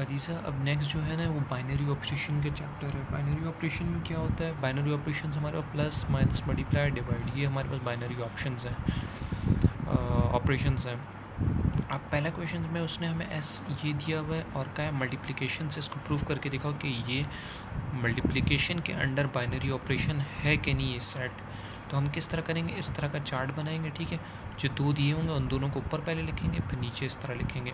जी sir, अब next जो है ना वो बाइनरी ऑपरेशन के चैप्टर है। बाइनरी ऑपरेशन में क्या होता है? बाइनरी ऑपरेशन हमारे पास प्लस माइनस मल्टीप्लाई डिवाइड, ये हमारे पास बाइनरी ऑप्शंस हैं, ऑपरेशंस हैं। अब पहला क्वेश्चन में उसने हमें एस ये दिया हुआ है और क्या है, मल्टीप्लिकेशन से इसको प्रूव करके दिखाओ कि ये मल्टीप्लिकेशन के अंडर बाइनरी ऑपरेशन है कि नहीं ये सेट। तो हम किस तरह करेंगे, इस तरह का चार्ट बनाएंगे, ठीक है। जो दो दिए होंगे उन दोनों को ऊपर पहले लिखेंगे, फिर नीचे इस तरह लिखेंगे,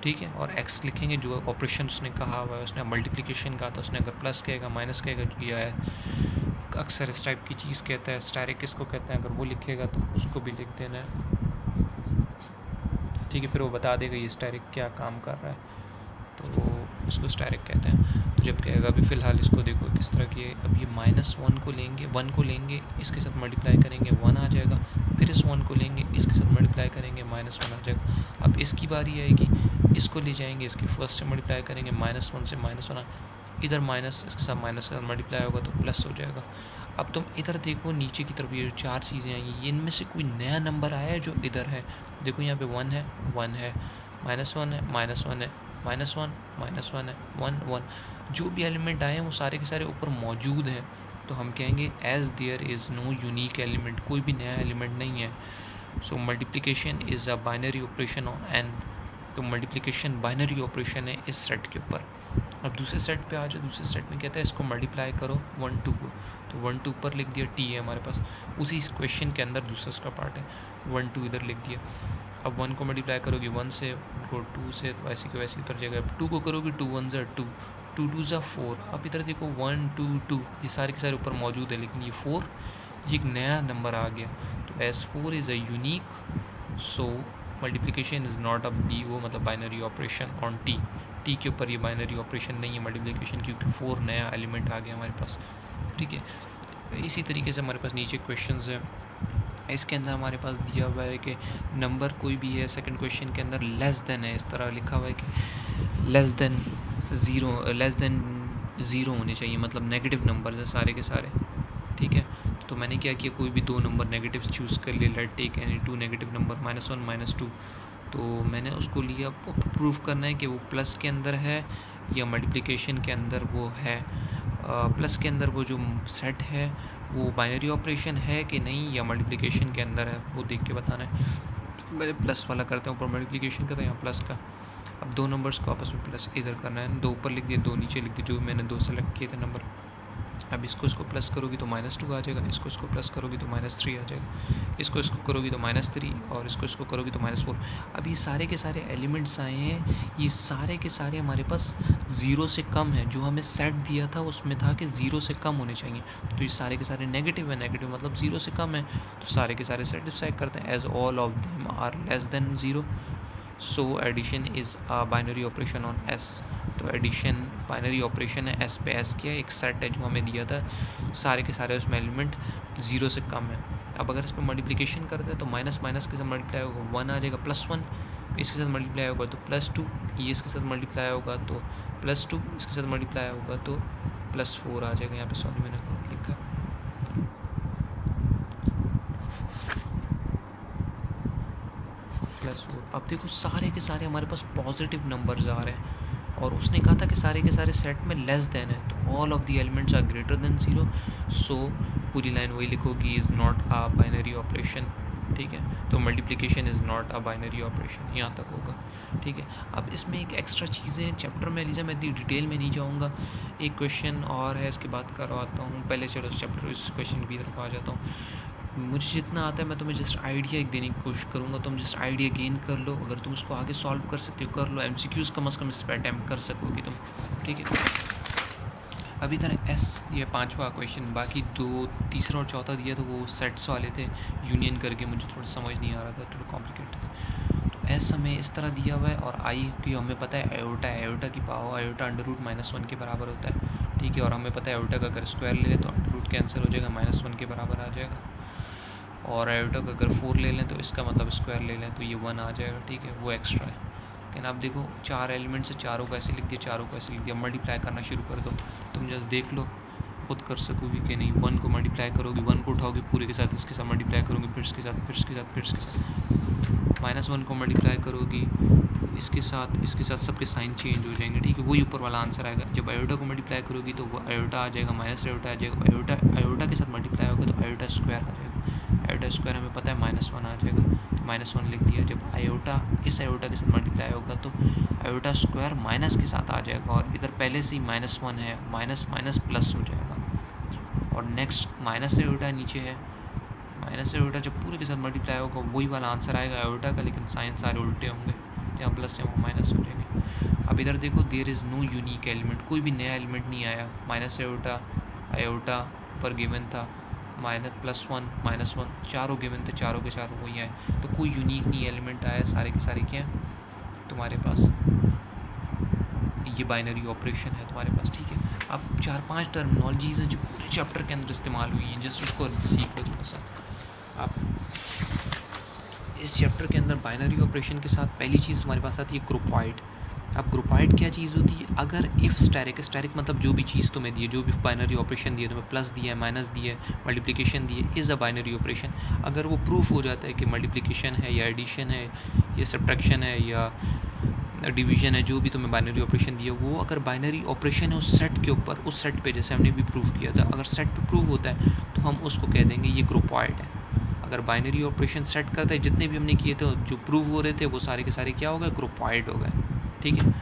ठीक है। और एक्स लिखेंगे जो ऑपरेशन उसने कहा हुआ है, उसने मल्टीप्लिकेशन कहा था, उसने अगर प्लस कहेगा माइनस कहेगा जो है अक्सर इस टाइप की चीज़ कहता है, स्टारिक किसको कहते हैं, अगर वो लिखेगा तो उसको भी लिख देना है, ठीक है। फिर वो बता देगा ये स्टारिक क्या काम कर रहा है, तो इसको स्टारिक कहते हैं। तो जब कहेगा अभी फ़िलहाल इसको देखो किस तरह की है, अब ये -1 को लेंगे, 1 को लेंगे, इसके साथ मल्टीप्लाई करेंगे 1 आ जाएगा, फिर इस 1 को लेंगे, इसके साथ मल्टीप्लाई करेंगे -1 आ जाएगा। अब इसकी बारी आएगी, इसको ले जाएंगे, इसके फर्स्ट से मल्टीप्लाई करेंगे, -1 से -1, इधर माइनस, इसके साथ माइनस के साथ मल्टीप्लाई होगा तो प्लस हो जाएगा। अब तुम इधर देखो नीचे की तरफ, ये जो चार चीज़ें आई ये इनमें से कोई नया नंबर आया है जो इधर है। देखो यहाँ पे 1 है, 1 है, -1 है, -1 है, -1, -1 है, 1 1, जो भी एलिमेंट आए हैं वो सारे के सारे ऊपर मौजूद हैं। तो हम कहेंगे as there is no unique element, कोई भी नया एलिमेंट नहीं है। So multiplication is a binary operation on N. तो मल्टीप्लिकेशन बाइनरी ऑपरेशन है इस सेट के ऊपर। अब दूसरे सेट पे आ जाओ, दूसरे सेट में कहता है इसको मल्टीप्लाई करो 1 2 को, तो 1 2 ऊपर लिख दिया, टी है हमारे पास, उसी क्वेश्चन के अंदर दूसरा इसका पार्ट है, 1 2 इधर लिख दिया। अब 1 को मल्टीप्लाई करोगे 1 से, उनको 2 से, तो वैसे की वैसी उतर जाएगा। 2 को करोगे 2 1 ज़ा 2, 2 2 ज़ा 4। अब इधर देखो 1 2 2 ये सारे के सारे ऊपर मौजूद है, लेकिन ये 4 ये एक नया नंबर आ गया। तो as 4 is a unique, so multiplication is not a B O, मतलब binary operation on T. T के ऊपर ये बाइनरी ऑपरेशन नहीं है मल्टीप्लिकेशन, क्योंकि 4 नया एलिमेंट आ गया हमारे पास, ठीक है। इसी तरीके से हमारे पास नीचे क्वेश्चंस है, इसके अंदर हमारे पास दिया हुआ है कि नंबर कोई भी है, सेकंड क्वेश्चन के अंदर लेस देन है, इस तरह लिखा हुआ है कि लेस देन ज़ीरो होने चाहिए, मतलब नेगेटिव नंबर है सारे के सारे, ठीक है। तो मैंने क्या किया, कोई भी दो नंबर नेगेटिव चूज़ कर लिया, let take any two negative number, -1 -2। तो मैंने उसको लिया, प्रूफ करना है कि वो प्लस के अंदर है या मल्टीप्लिकेशन के अंदर वो है। प्लस के अंदर वो जो सेट है वो बाइनरी ऑपरेशन है कि नहीं, या मल्टीप्लिकेशन के अंदर है, वो देख के बताना है। मैंने प्लस वाला करते हैं, ऊपर मल्टीप्लिकेशन करते हैं यहाँ प्लस का। अब दो नंबर्स को आपस में प्लस इधर करना है, 2 ऊपर लिख दिए, 2 नीचे लिख दिए, जो मैंने 2 सेलेक्ट किए थे नंबर। अब इसको प्लस करोगी तो -2 आ जाएगा, इसको प्लस करोगी तो -3 आ जाएगा, इसको करोगी तो -3, और इसको करोगी तो -4। अब ये सारे के सारे एलिमेंट्स आए हैं, ये सारे के सारे हमारे पास 0 से कम है। जो हमें सेट दिया था उसमें था कि 0 से कम होने चाहिए, तो ये सारे के सारे नेगेटिव है, नेगेटिव मतलब 0 से कम है, तो सारे के सारे सेटिस्फाई करते हैं, as all of them are less than 0। So addition is a binary operation on S. तो एडिशन बाइनरी ऑपरेशन है, एस पे एस किया, एक सेट है जो हमें दिया था, सारे के सारे उसमें एलिमेंट 0 से कम है। अब अगर इस पर मल्टीप्लिकेशन करते हैं तो माइनस माइनस के साथ मल्टीप्लाई होगा 1 आ जाएगा, +1 इसके साथ मल्टीप्लाई होगा तो +2, ये इसके साथ मल्टीप्लाई होगा तो +2, इसके साथ मल्टीप्लाई होगा तो +4 आ जाएगा। यहाँ पे सॉरी मैंने गलत लिखा, +4। अब देखो सारे के सारे हमारे पास पॉजिटिव नंबर्स आ रहे हैं, और उसने कहा था कि सारे के सारे सेट में लेस देन है, तो all of the elements are greater than 0। So पूरी लाइन वही लिखोगी, is not a binary operation, ठीक है। तो multiplication is not a binary operation, यहाँ तक होगा, ठीक है। अब इसमें एक एक्स्ट्रा चीज़ें चैप्टर में लीजिए, मैं इतनी डिटेल में नहीं जाऊँगा। एक क्वेश्चन और है, इसके बाद करवाता हूँ, पहले चलो इस चैप्टर इस क्वेश्चन की तरफ आ जाता हूँ। मुझे जितना आता है मैं तुम्हें जस्ट आइडिया एक देने की कोशिश करूँगा, तुम जस्ट आइडिया गेन कर लो, अगर तुम उसको आगे सॉल्व कर सकते हो कर लो, एमसीक्यूज़ कम से कम इस पर अटैम्प्ट कर सकोगी तुम, ठीक है। अभी इधर एस ये 5वां क्वेश्चन, बाकी 2 तीसरा और चौथा दिया तो वो सेट्स वाले थे, यूनियन करके मुझे थोड़ा समझ नहीं आ रहा था, थोड़ा कॉम्प्लिकेटेड था। तो एस हमें इस तरह दिया हुआ है, और आई की हमें पता है एयोटा, एयोटा की पावर एयोटा √-1 के बराबर होता है, ठीक है। और हमें पता है एयोटा का अगर स्क्वायर ले लें तो √ कैंसिल हो जाएगा, -1 के बराबर आ जाएगा। और एयोटा का अगर 4 ले लें तो इसका मतलब स्क्वायर ले लें तो ये 1 आ जाएगा, ठीक है, वो एक्स्ट्रा है। लेकिन आप देखो 4 एलिमेंट्स से चारों को ऐसे लिख दिया, चारों को ऐसे लिख दिया, मल्टीप्लाई करना शुरू कर दो, तुम जस्ट देख लो खुद कर सकोगे कि नहीं। 1 को मल्टीप्लाई करोगे, 1 को उठाओगे पूरे के साथ, इसके साथ मल्टीप्लाई करोगे, फिर इसके साथ, फिर इसके साथ, फिर इसके साथ, -1 को मल्टीप्लाई करोगी इसके साथ सबके साइन चेंज हो जाएंगे, ठीक है। वही ऊपर वाला आंसर आएगा। जब आयोटा को मल्टीप्लाई करोगी तो वो आयोटा आ जाएगा, माइनस आयोटा आ जाएगा, आयोटा के साथ मल्टीप्लाई होगा तो आयोटा स्क्वायर आ जाएगा। आयोटा स्क्वायर हमें पता है -1 आ जाएगा, तो -1 लिख दिया। जब आयोटा इस आयोटा के साथ मल्टीप्लाई होगा तो आयोटा स्क्वायर माइनस के साथ आ जाएगा, और इधर पहले से ही -1 है, माइनस माइनस प्लस हो जाएगा। और नेक्स्ट माइनस आयोटा नीचे है, माइनस आयोटा जब पूरे के साथ मल्टीप्लाई होगा वही वाला आंसर आएगा आयोटा का, लेकिन साइन सारे उल्टे होंगे, यहाँ प्लस से वहाँ माइनस हो जाएंगे। अब इधर देखो, there is no unique element, कोई भी नया एलिमेंट नहीं आया। माइनस आयोटा पर गिवन था, +1 -1 चारों गिवन थे, चारों के चारों वही आए, तो कोई यूनिक नहीं एलिमेंट आया, सारे के सारे क्या हैं तुम्हारे पास, ये बाइनरी ऑपरेशन है तुम्हारे पास, ठीक है। अब 4-5 टर्मिनोलॉजीज़ हैं जो पूरे चैप्टर के अंदर इस्तेमाल हुई हैं, जस्ट उसको सीखो थोड़ा सा। आप इस चैप्टर के अंदर बाइनरी ऑपरेशन के साथ पहली चीज़ तुम्हारे पास आती है ग्रुपॉइड। अब ग्रुपॉइड क्या चीज़ होती है, अगर इफ़ स्टैटिक मतलब जो भी चीज़ तुम्हें दी है, जो भी बाइनरी ऑपरेशन दिए, तुम्हें प्लस दिया है, माइनस दिया है, मल्टीप्लिकेशन दी है, इज़ अ बाइनरी ऑपरेशन। अगर वो प्रूफ हो जाता है कि मल्टीप्लिकेशन है या एडिशन है या सब्ट्रैक्शन है या डिवीजन है, जो भी तुम्हें बाइनरी ऑपरेशन दिया, वो अगर बाइनरी ऑपरेशन है उस सेट के ऊपर, उस सेट पे, जैसे हमने भी प्रूफ किया था, अगर सेट पे प्रूव होता है तो हम उसको कह देंगे ये ग्रुपॉइड है। अगर बाइनरी ऑपरेशन सेट करता है, जितने भी हमने किए थे जो प्रूव हो रहे थे वो सारे के सारे क्या हो गए, ग्रुपॉइड हो गए, ठीक है।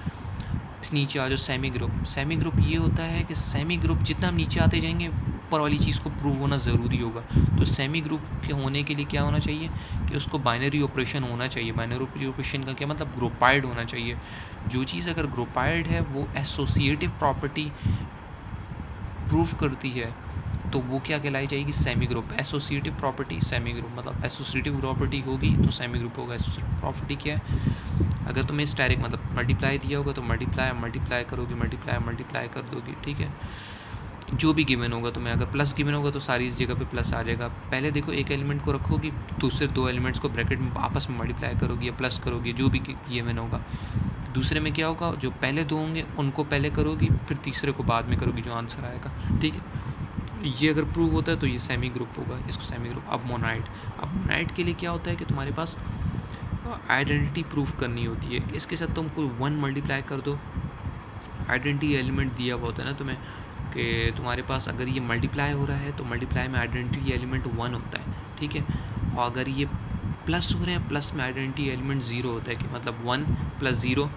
नीचे आ जाओ सेमी ग्रुप। सेमी ग्रुप ये होता है कि सेमी ग्रुप जितना हम नीचे आते जाएंगे ऊपर वाली चीज़ को प्रूव होना ज़रूरी होगा। तो सेमी ग्रुप के होने के लिए क्या होना चाहिए कि उसको बाइनरी ऑपरेशन होना चाहिए। बाइनरी ऑपरेशन का क्या मतलब, ग्रुपाइड होना चाहिए। जो चीज़ अगर ग्रुपाइड है वो एसोसिएटिव प्रॉपर्टी प्रूव करती है तो वो क्या कहलाई जाएगी, semi group. Associative property semi group, मतलब एसोसिएटिव प्रॉपर्टी होगी तो सेमी ग्रुप होगा। एसोसिएटिव प्रॉपर्टी क्या है, अगर तुम्हें स्टैटिक मतलब मल्टीप्लाई दिया होगा तो मल्टीप्लाई करोगी, मल्टीप्लाई कर दोगी, ठीक है। जो भी गिवन होगा तुम्हें, अगर प्लस गिवन होगा तो सारी इस जगह पे प्लस आ जाएगा। पहले देखो एक एलिमेंट को रखोगी, दूसरे 2 एलिमेंट्स को ब्रैकेट में आपस में मल्टीप्लाई करोगी या प्लस करोगी, जो भी गिवन होगा। दूसरे में क्या होगा, जो पहले 2 होंगे उनको पहले करोगी, फिर तीसरे को बाद में करोगी, जो आंसर आएगा, ठीक है। ये अगर प्रूव होता है तो ये सेमी ग्रुप होगा, इसको सेमी ग्रुप। अब मोनाइड के लिए क्या होता है कि तुम्हारे पास आइडेंटिटी प्रूफ करनी होती है। इसके साथ तुम कोई 1 मल्टीप्लाई कर दो, आइडेंटिटी एलिमेंट दिया हुआ होता है ना तुम्हें कि तुम्हारे पास अगर ये मल्टीप्लाई हो रहा है तो मल्टीप्लाई में आइडेंटिटी एलिमेंट 1 होता है, ठीक है। और अगर ये प्लस हो रहे हैं, प्लस में आइडेंटिटी एलिमेंट 0 होता है, कि मतलब 1 + 0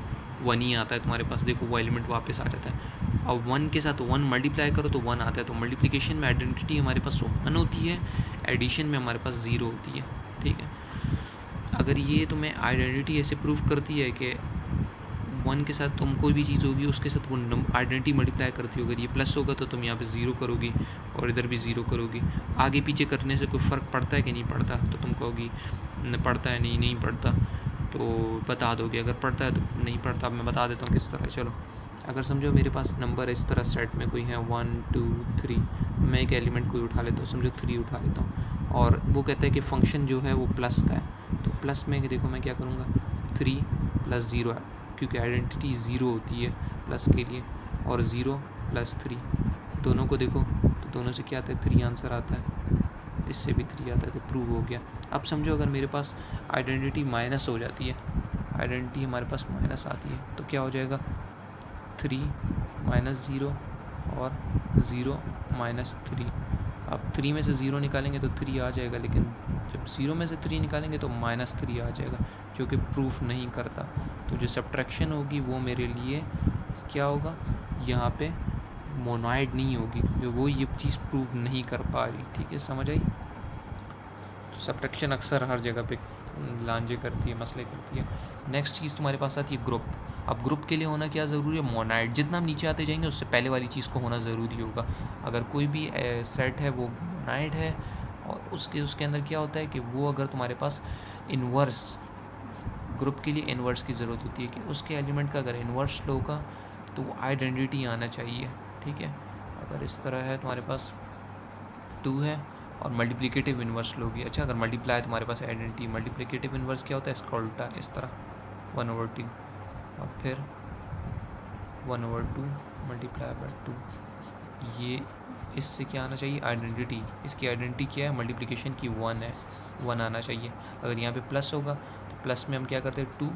1 ही आता है तुम्हारे पास। देखो वो एलिमेंट वापस आ जाता है। और 1 के साथ 1 मल्टीप्लाई करो तो 1 आता है। तो मल्टीप्लिकेशन में आइडेंटिटी हमारे पास 1 होती है, एडिशन में हमारे पास 0 होती है, ठीक है। अगर ये तुम्हें आइडेंटिटी ऐसे प्रूफ करती है कि 1 के साथ तुम कोई भी चीज़ होगी उसके साथ वो आइडेंटिटी मल्टीप्लाई करती हो, अगर ये प्लस होगा तो तुम यहाँ पे 0 करोगी और इधर भी 0 करोगी। आगे पीछे करने से कोई फ़र्क पड़ता है कि नहीं पड़ता, तो तुम कहोगी पड़ता है, नहीं पड़ता, तो बता दोगे। अगर पड़ता है तो नहीं पड़ता। अब मैं बता देता हूँ किस तरह। चलो, अगर समझो मेरे पास नंबर इस तरह सेट में कोई है 1 2 3, मैं एक एलिमेंट कोई उठा लेता हूँ, समझो 3 उठा लेता हूँ, और वो कहता है कि फंक्शन जो है वो प्लस का है। तो प्लस में देखो मैं क्या करूँगा, 3 + 0 है, क्योंकि आइडेंटिटी 0 होती है प्लस के लिए, और 0 + 3 दोनों को देखो तो दोनों से क्या आता है, 3 आंसर आता है, इससे भी 3 आता है, तो प्रूव हो गया। अब समझो अगर मेरे पास आइडेंटिटी माइनस हो जाती है, आइडेंटिटी हमारे पास माइनस आती है, तो क्या हो जाएगा, 3 - 0 और 0 - 3। अब 3 में से 0 निकालेंगे तो 3 आ जाएगा, लेकिन जब 0 में से 3 निकालेंगे तो -3 आ जाएगा, जो कि प्रूफ नहीं करता। तो जो सब्ट्रैक्शन होगी वो मेरे लिए क्या होगा, यहाँ पे मोनॉइड नहीं होगी, क्योंकि वो ये चीज़ प्रूव नहीं कर पा रही, ठीक है, समझ आई। तो सब्ट्रैक्शन अक्सर हर जगह पे लांजे करती है, मसले करती है। नेक्स्ट चीज़ तुम्हारे पास आती है ग्रुप। अब ग्रुप के लिए होना क्या ज़रूरी है, मोनाइड। जितना हम नीचे आते जाएंगे उससे पहले वाली चीज़ को होना ज़रूरी होगा। अगर कोई भी सेट है वो मोनाइड है, और उसके अंदर क्या होता है कि वो अगर तुम्हारे पास इन्वर्स, ग्रुप के लिए इन्वर्स की ज़रूरत होती है कि उसके एलिमेंट का अगर इन्वर्स होगा तो वो आइडेंटिटी आना चाहिए, ठीक है। अगर इस तरह है तुम्हारे पास 2 है और मल्टीप्लिकेटिव इन्वर्स लोगी, अच्छा अगर मल्टीप्लाई तुम्हारे पास आइडेंटिटी, मल्टीप्लिकेटिव इन्वर्स क्या होता है, इसका उल्टा इस तरह 1/2, और फिर 1/2 × 2। ये इससे क्या आना चाहिए, आइडेंटिटी, इसकी आइडेंटिटी क्या है, मल्टीप्लिकेशन की 1 है, 1 आना चाहिए। अगर यहाँ पे प्लस होगा तो प्लस में हम क्या करते हैं, 2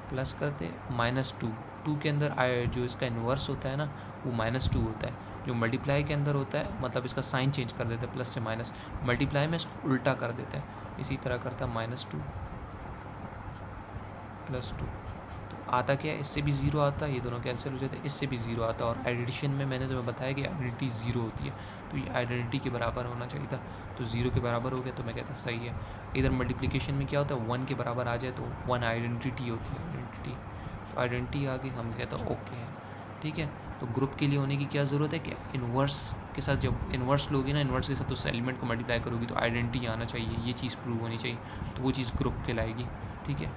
प्लस करते -2, 2 के अंदर जो इसका इन्वर्स होता है ना वो -2 होता है। जो मल्टीप्लाई के अंदर होता है, मतलब इसका साइन चेंज कर देते हैं, प्लस से माइनस, मल्टीप्लाई में इसको उल्टा कर देते हैं। इसी तरह करता है -2 +2, तो आता क्या है, इससे भी 0 आता है, ये दोनों कैंसिल हो जाते हैं, इससे भी 0 आता है। और एडिशन में मैंने तुम्हें बताया कि आइडेंटिटी 0 होती है, तो ये आइडेंटिटी के बराबर होना चाहिए था, तो 0 के बराबर हो गया, तो मैं कहता सही है। इधर मल्टीप्लिकेशन में क्या होता है, 1 के बराबर आ जाए तो 1 आइडेंटिटी होती है, आइडेंटिटी आ गई, हम कहते हैं ओके है, ठीक है। तो ग्रुप के लिए होने की क्या ज़रूरत है कि इन्वर्स के साथ, जब इन्वर्स लोगी ना, इन्वर्स के साथ उस एलिमेंट को मल्टीप्लाई करोगी तो आइडेंटिटी आना चाहिए, ये चीज़ प्रूव होनी चाहिए, तो वो चीज़ ग्रुप कहलाएगी, ठीक है।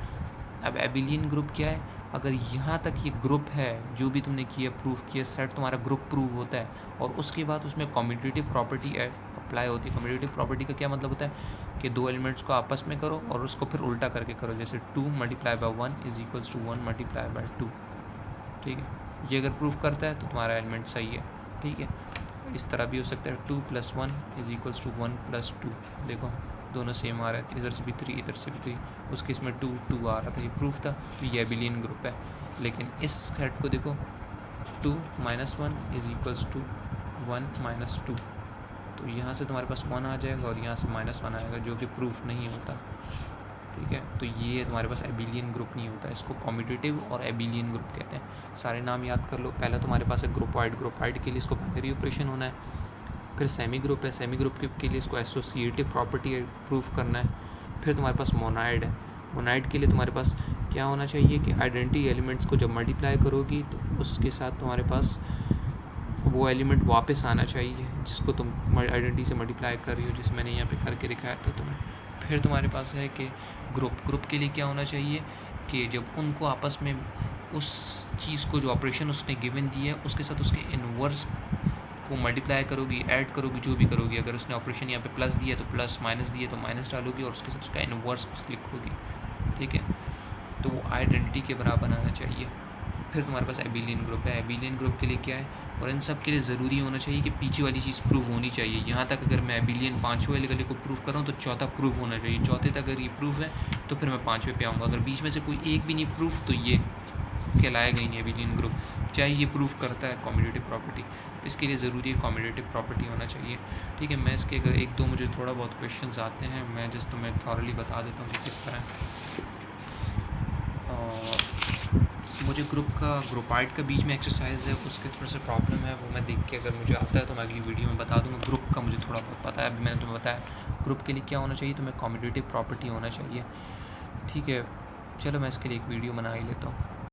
अब एबिलियन ग्रुप क्या है, अगर यहाँ तक ये ग्रुप है, जो भी तुमने किया प्रूव किया, सेट तुम्हारा ग्रुप प्रूव होता है, और उसके बाद उसमें कम्यूटेटिव प्रॉपर्टी अप्लाई होती है। कम्यूटेटिव प्रॉपर्टी का क्या मतलब होता है कि दो एलिमेंट्स को आपस में करो और उसको फिर उल्टा करके करो, जैसे 2 × 1 = 1 × 2, ठीक है। ये अगर प्रूव करता है तो तुम्हारा एलिमेंट सही है, ठीक है। इस तरह भी हो सकता है, 2 + 1 = 1 + 2, देखो दोनों सेम आ रहा है, इधर से भी 3 इधर से भी 3, उस केस में 2 2 आ रहा था, ये प्रूफ था, तो ये एबिलियन ग्रुप है। लेकिन इस सेट को देखो, 2 - 1 = 1 - 2, तो यहाँ से तुम्हारे पास 1 आ जाएगा और यहाँ से -1 आएगा, जो कि प्रूफ नहीं होता, ठीक है। तो ये तुम्हारे पास एबिलियन ग्रुप नहीं होता, इसको कम्यूटेटिव और एबिलियन ग्रुप कहते हैं। सारे नाम याद कर लो। पहला तुम्हारे पास है ग्रुपॉइड, ग्रुपॉइड के लिए इसको बाइनरी ऑपरेशन होना है। फिर सेमी ग्रुप है, सेमी ग्रुप के लिए इसको एसोसिएटिव प्रॉपर्टी प्रूफ करना है। फिर तुम्हारे पास मोनाइड है, मोनाइड के लिए तुम्हारे पास क्या होना चाहिए कि आइडेंटिटी एलिमेंट्स को जब मल्टीप्लाई करोगी तो उसके साथ तुम्हारे पास वो एलिमेंट वापस आना चाहिए जिसको तुम आइडेंटिटी से मल्टीप्लाई कर रही हो, जैसे मैंने यहाँ पे करके दिखाया था तुम्हें। फिर तुम्हारे पास है कि ग्रुप के लिए क्या होना चाहिए कि जब उनको आपस में उस चीज़ को, जो ऑपरेशन उसने गिवन दी है, उसके साथ उसके इनवर्स को मल्टीप्लाई करोगी, ऐड करोगी, जो भी करोगी। अगर उसने ऑपरेशन यहाँ पे प्लस दिया तो प्लस, माइनस दिए तो माइनस डालोगी और उसके साथ उसका इनवर्स लिखोगी, ठीक है। तो वो आइडेंटिटी के बराबर आना चाहिए। फिर तुम्हारे पास एबिलियन ग्रुप है, एबिलियन ग्रुप के लिए क्या है, और इन सब के लिए ज़रूरी होना चाहिए कि पीछे वाली चीज़ प्रूव होनी चाहिए। यहाँ तक अगर मैं एबिलियन 5वें वाले को प्रूव कर रहा हूँ तो चौथा प्रूव होना चाहिए, चौथे तक अगर ये प्रूव है तो फिर मैं 5वें पे आऊँगा। अगर बीच में से कोई एक भी नहीं प्रूफ तो ये कहलाएगा ही नहीं एबिलियन ग्रुप, चाहे ये प्रूफ करता है कम्यूटेटिव प्रॉपर्टी। इसके लिए ज़रूरी है कम्यूटेटिव प्रॉपर्टी होना चाहिए, ठीक है। मैं इसके अगर 1-2 मुझे थोड़ा बहुत क्वेश्चंस आते हैं, मैं जस्ट तुम्हें थॉरली बता देता हूँ कि किस तरह। मुझे ग्रुपाइड का बीच में एक्सरसाइज है, उसके थोड़ा सा प्रॉब्लम है, वो मैं देख के अगर मुझे आता है तो मैं अगली वीडियो में बता दूँगा। ग्रुप का मुझे थोड़ा बहुत पता है, अभी मैंने तुम्हें बताया ग्रुप के लिए क्या होना चाहिए, तुम्हें कम्यूटेटिव प्रॉपर्टी होना चाहिए, ठीक है। चलो मैं इसके लिए एक वीडियो बना ही लेता हूँ।